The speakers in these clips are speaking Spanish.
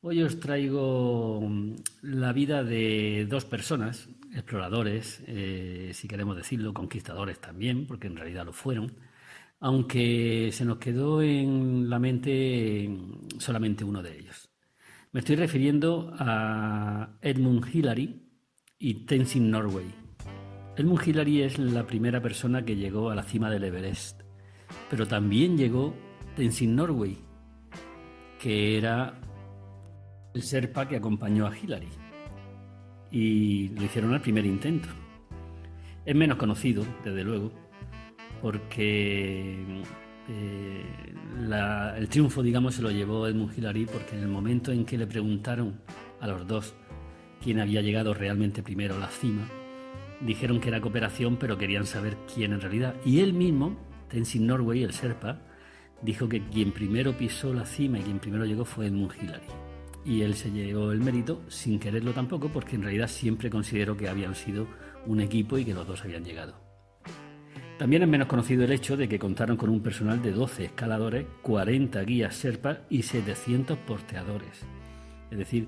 Hoy os traigo la vida de dos personas, exploradores, si queremos decirlo, conquistadores también, porque en realidad lo fueron, aunque se nos quedó en la mente solamente uno de ellos. Me estoy refiriendo a Edmund Hillary y Tenzin Norway. Edmund Hillary es la primera persona que llegó a la cima del Everest, pero también llegó Tenzin Norway, que era el Sherpa que acompañó a Hillary, y lo hicieron al primer intento. Es menos conocido, desde luego, porque el triunfo, digamos, se lo llevó Edmund Hillary, porque en el momento en que le preguntaron a los dos quién había llegado realmente primero a la cima, dijeron que era cooperación, pero querían saber quién en realidad. Y él mismo, Tenzin Norway, el Sherpa, dijo que quien primero pisó la cima y quien primero llegó fue Edmund Hillary. Y él se llevó el mérito sin quererlo tampoco, porque en realidad siempre consideró que habían sido un equipo y que los dos habían llegado. También es menos conocido el hecho de que contaron con un personal de 12 escaladores, 40 guías Sherpas y 700 porteadores. Es decir,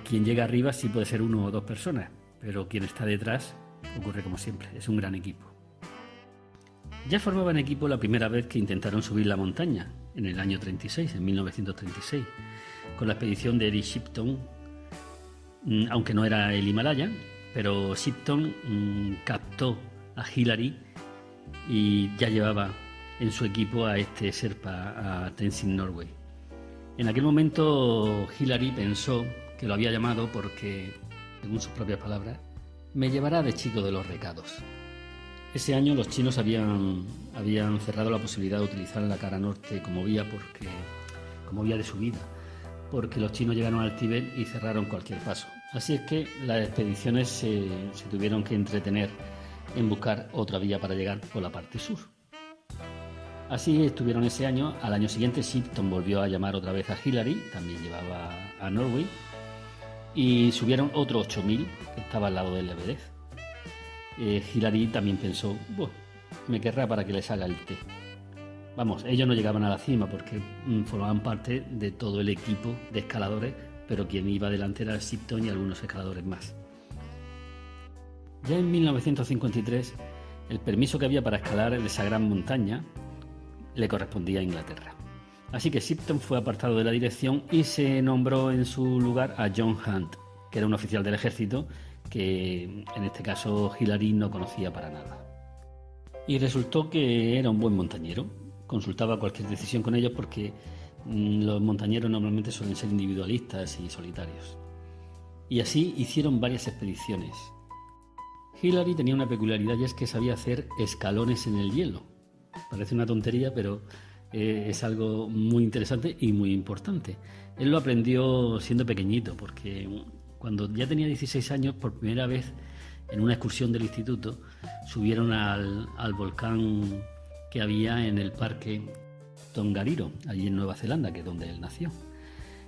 quien llega arriba sí puede ser uno o dos personas, pero quien está detrás ocurre como siempre, es un gran equipo. Ya formaban equipo la primera vez que intentaron subir la montaña, en el año 36, en 1936, con la expedición de Eric Shipton, aunque no era el Himalaya, pero Shipton captó a Hillary y ya llevaba en su equipo a este Sherpa, a Tenzin Norway. En aquel momento Hillary pensó que lo había llamado porque, según sus propias palabras, me llevará de chico de los recados. Ese año los chinos habían cerrado la posibilidad de utilizar la cara norte como vía de subida, porque los chinos llegaron al Tíbet y cerraron cualquier paso. Así es que las expediciones se tuvieron que entretener en buscar otra vía para llegar por la parte sur. Así estuvieron ese año. Al año siguiente Shipton volvió a llamar otra vez a Hillary, también llevaba a Norway, y subieron otros 8.000 que estaba al lado del Everest. Hillary también pensó, me querrá para que les haga el té. Vamos, ellos no llegaban a la cima porque formaban parte de todo el equipo de escaladores, pero quien iba delante era Shipton y algunos escaladores más. Ya en 1953, el permiso que había para escalar esa gran montaña le correspondía a Inglaterra. Así que Shipton fue apartado de la dirección y se nombró en su lugar a John Hunt, que era un oficial del ejército que en este caso Hillary no conocía para nada. Y resultó que era un buen montañero. Consultaba cualquier decisión con ellos porque los montañeros normalmente suelen ser individualistas y solitarios. Y así hicieron varias expediciones. Hillary tenía una peculiaridad y es que sabía hacer escalones en el hielo. Parece una tontería, pero es algo muy interesante y muy importante. Él lo aprendió siendo pequeñito, porque cuando ya tenía 16 años, por primera vez en una excursión del instituto, subieron al volcán que había en el parque Tongariro, allí en Nueva Zelanda, que es donde él nació.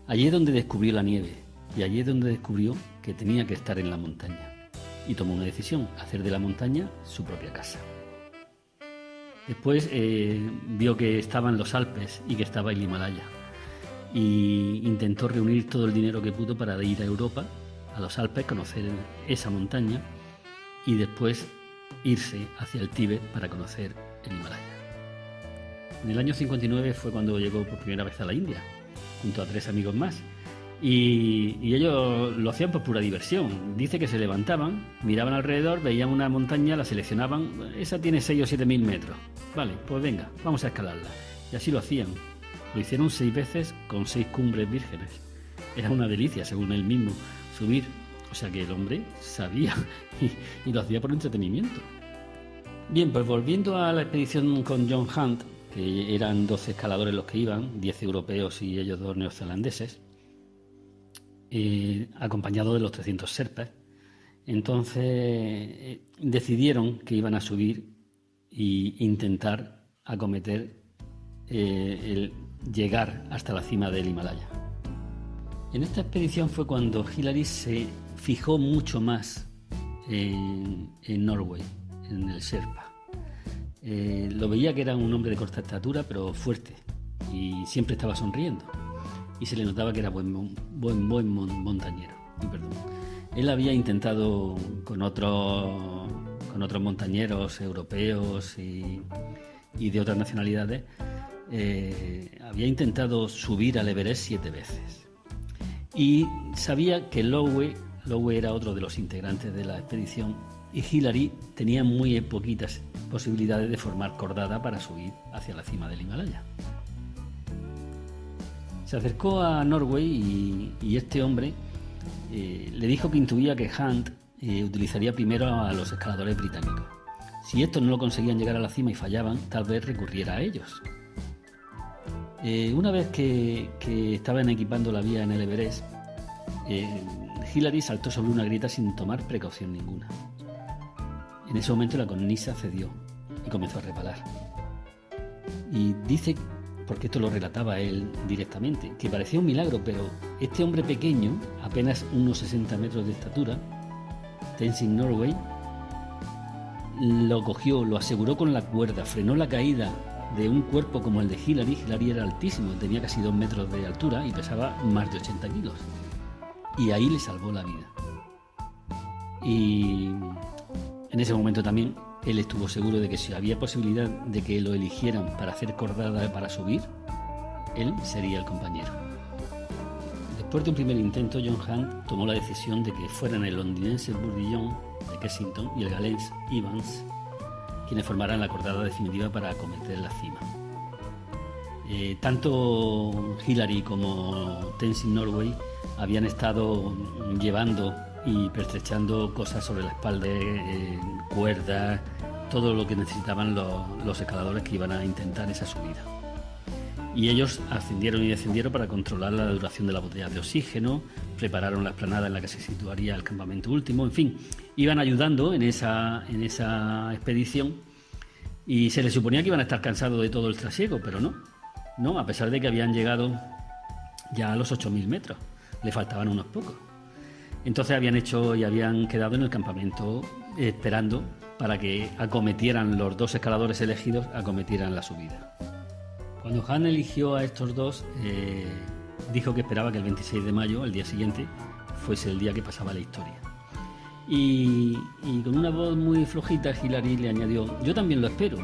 Allí es donde descubrió la nieve y allí es donde descubrió que tenía que estar en la montaña. Y tomó una decisión, hacer de la montaña su propia casa. Después vio que estaban los Alpes y que estaba el Himalaya. Y intentó reunir todo el dinero que pudo para ir a Europa, a los Alpes, conocer esa montaña y después irse hacia el Tíbet para conocer el Himalaya. En el año 59 fue cuando llegó por primera vez a la India, junto a 3 amigos más. Y ellos lo hacían por pura diversión. Dice que se levantaban, miraban alrededor, veían una montaña, la seleccionaban. Esa tiene 6 o 7 mil metros. Vale, pues venga, vamos a escalarla. Y así lo hacían. Lo hicieron 6 veces con 6 cumbres vírgenes. Era una delicia, según él mismo, subir. O sea que el hombre sabía y lo hacía por entretenimiento. Bien, pues volviendo a la expedición con John Hunt, que eran 12 escaladores los que iban, 10 europeos y ellos 2 neozelandeses, acompañado de los 300 Sherpas. Entonces decidieron que iban a subir e intentar acometer el llegar hasta la cima del Himalaya. En esta expedición fue cuando Hillary se fijó mucho más en Norway, en el Sherpa. Lo veía que era un hombre de corta estatura, pero fuerte, y siempre estaba sonriendo. y se le notaba que era buen montañero. Él había intentado con otros montañeros europeos y de otras nacionalidades, había intentado subir al Everest 7 veces. Y sabía que Lowe era otro de los integrantes de la expedición, y Hillary tenía muy poquitas posibilidades de formar cordada para subir hacia la cima del Himalaya. Se acercó a Norway y este hombre le dijo que intuía que Hunt utilizaría primero a los escaladores británicos. Si estos no lo conseguían llegar a la cima y fallaban, tal vez recurriera a ellos. Una vez que estaban equipando la vía en el Everest, Hillary saltó sobre una grieta sin tomar precaución ninguna. En ese momento la cornisa cedió y comenzó a resbalar. Y dice, porque esto lo relataba él directamente, que parecía un milagro, pero este hombre pequeño, apenas unos 60 metros de estatura, Tenzing Norway, lo cogió, lo aseguró con la cuerda, frenó la caída de un cuerpo como el de Hillary. Hillary era altísimo, tenía casi 2 metros de altura y pesaba más de 80 kilos. Y ahí le salvó la vida. Y en ese momento también él estuvo seguro de que si había posibilidad de que lo eligieran para hacer cordada para subir, él sería el compañero. Después de un primer intento, John Hunt tomó la decisión de que fueran el londinense Bourdillon de Kensington y el galés Evans quienes formaran la cordada definitiva para acometer la cima. Tanto Hillary como Tenzing Norway habían estado llevando y pertrechando cosas sobre la espalda, cuerdas, todo lo que necesitaban los escaladores que iban a intentar esa subida. Y ellos ascendieron y descendieron para controlar la duración de la botella de oxígeno, prepararon la explanada en la que se situaría el campamento último, en fin, iban ayudando en esa expedición, y se les suponía que iban a estar cansados de todo el trasiego, pero no, a pesar de que habían llegado ya a los 8.000 metros, le faltaban unos pocos. Entonces habían quedado en el campamento esperando para que acometieran los 2 escaladores elegidos, acometieran la subida. Cuando Han eligió a estos 2, dijo que esperaba que el 26 de mayo, el día siguiente, fuese el día que pasaba la historia. Y con una voz muy flojita, Hillary le añadió: yo también lo espero,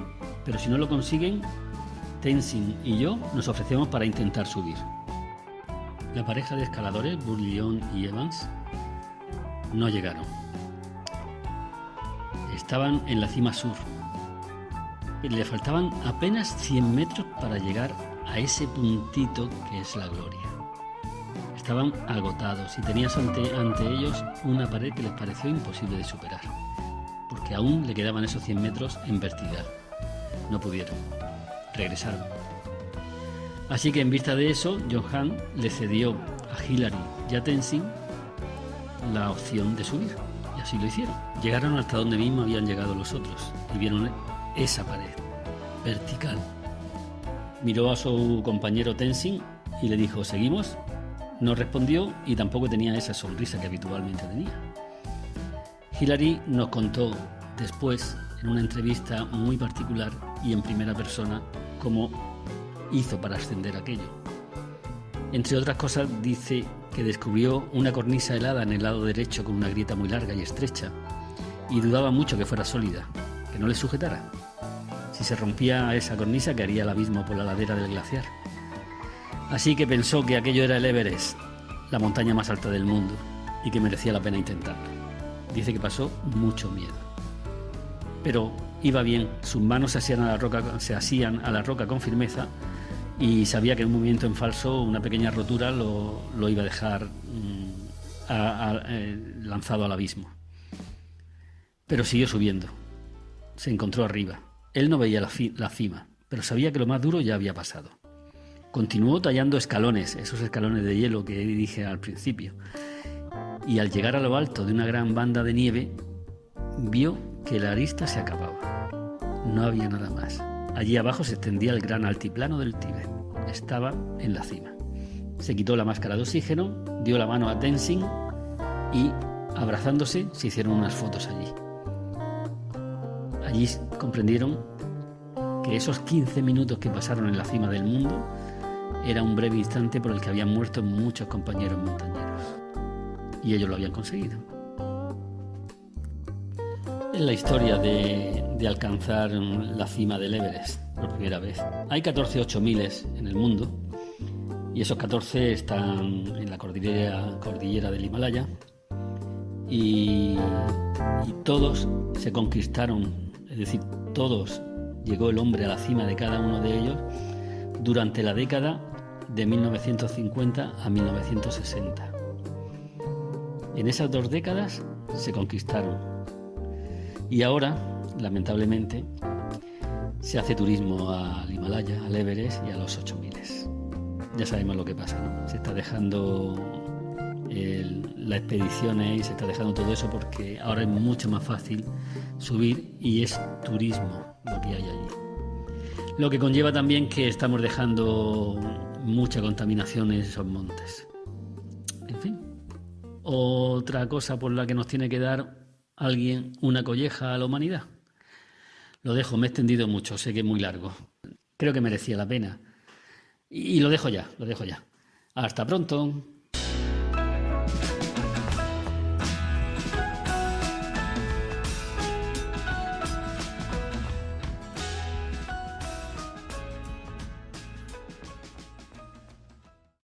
pero si no lo consiguen, Tenzing y yo nos ofrecemos para intentar subir. La pareja de escaladores, Bourdillon y Evans, no llegaron. Estaban en la cima sur. Le faltaban apenas 100 metros para llegar a ese puntito que es la gloria. Estaban agotados y tenían ante ellos una pared que les pareció imposible de superar, porque aún le quedaban esos 100 metros en vertical. No pudieron. Regresaron. Así que en vista de eso, John Hunt le cedió a Hillary y a Tenzing la opción de subir, y así lo hicieron. Llegaron hasta donde mismo habían llegado los otros y vieron esa pared vertical. Miró a su compañero Tenzing y le dijo: ¿seguimos? No respondió y tampoco tenía esa sonrisa que habitualmente tenía. Hillary nos contó después, en una entrevista muy particular y en primera persona, cómo hizo para ascender aquello. Entre otras cosas, dice que descubrió una cornisa helada en el lado derecho con una grieta muy larga y estrecha, y dudaba mucho que fuera sólida, que no le sujetara. Si se rompía esa cornisa, caería al abismo por la ladera del glaciar. Así que pensó que aquello era el Everest, la montaña más alta del mundo, y que merecía la pena intentarlo. Dice que pasó mucho miedo. Pero iba bien, sus manos se asían a la roca con firmeza, y sabía que un movimiento en falso, una pequeña rotura, lo iba a dejar lanzado al abismo. Pero siguió subiendo. Se encontró arriba. Él no veía la cima, pero sabía que lo más duro ya había pasado. Continuó tallando escalones, esos escalones de hielo que dije al principio. Y al llegar a lo alto de una gran banda de nieve, vio que la arista se acababa. No había nada más. Allí abajo se extendía el gran altiplano del Tíbet. Estaba en la cima. Se quitó la máscara de oxígeno, dio la mano a Tenzing y, abrazándose, se hicieron unas fotos allí. Allí comprendieron que esos 15 minutos que pasaron en la cima del mundo era un breve instante por el que habían muerto muchos compañeros montañeros. Y ellos lo habían conseguido. Es la historia de alcanzar la cima del Everest por primera vez. Hay 14 8000 en el mundo y esos 14 están en la cordillera del Himalaya y todos se conquistaron, es decir, todos llegó el hombre a la cima de cada uno de ellos durante la década de 1950 a 1960. En esas 2 décadas se conquistaron y ahora, lamentablemente, se hace turismo al Himalaya, al Everest y a los 8000. Ya sabemos lo que pasa, ¿no? Se está dejando las expediciones y se está dejando todo eso porque ahora es mucho más fácil subir y es turismo lo que hay allí. Lo que conlleva también que estamos dejando mucha contaminación en esos montes. En fin, otra cosa por la que nos tiene que dar alguien una colleja a la humanidad. Lo dejo, me he extendido mucho, sé que es muy largo. Creo que merecía la pena. Y lo dejo ya. Hasta pronto.